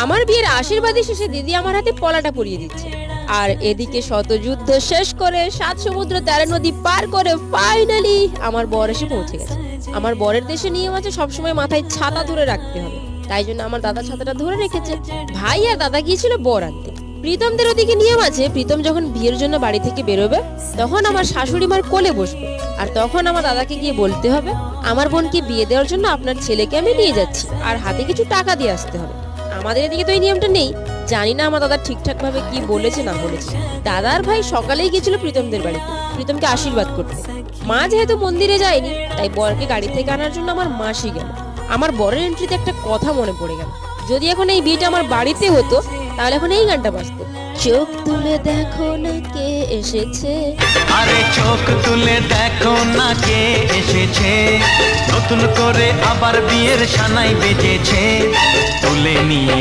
আমার বিয়ের আশীর্বাদী শেষে দিদি আমার হাতে পলাটা পরিয়ে দিচ্ছে। আর এদিকে শত যুদ্ধ শেষ করে 7 সমুদ্র 13 নদী পার করে ফাইনালি আমার বর এসে পৌঁছে গেছে। আমার বরের দেশে নিয়ম আছে সবসময় মাথায় ছাতা ধরে রাখতে হবে, তাই জন্য আমার দাদা ছাতাটা ধরে রেখেছে। ভাই আর দাদা গিয়েছিল বর আনতে। প্রীতমদের ওদিকে নিয়ম আছে প্রীতম যখন বিয়ের জন্য বাড়ি থেকে বেরোবে তখন আমার শাশুড়ি মার কোলে বসবে, আর তখন আমার দাদাকে গিয়ে বলতে হবে আমার বোনকে বিয়ে দেওয়ার জন্য আপনার ছেলেকে আমি নিয়ে যাচ্ছি, আর হাতে কিছু টাকা দিয়ে আসতে হবে। আমাদের এদিকে তো এই নিয়মটা নেই, জানি না আমার দাদা ঠিকঠাক ভাবে কি বলেছে না বলেছে। দাদার ভাই সকালেই গিয়েছিল প্রীতমদের বাড়িতে প্রীতমকে আশীর্বাদ করতে। মা যেহেতু মন্দিরে যায়নি তাই বরকে গাড়ি থেকে আনার জন্য আমার মাসি গেল। আমার বরের এন্ট্রিতে একটা কথা মনে পড়ে গেল, যদি এখন এই বিয়েটা আমার বাড়িতে হতো তাহলে এখন এই গানটা বাজতো। চোখ তুলে দেখো না কে এসেছে, আরে চোখ তুলে দেখো না কে এসেছে, নতুন করে আবার বিয়ের সানাই বেজেছে, তুলে নিয়ে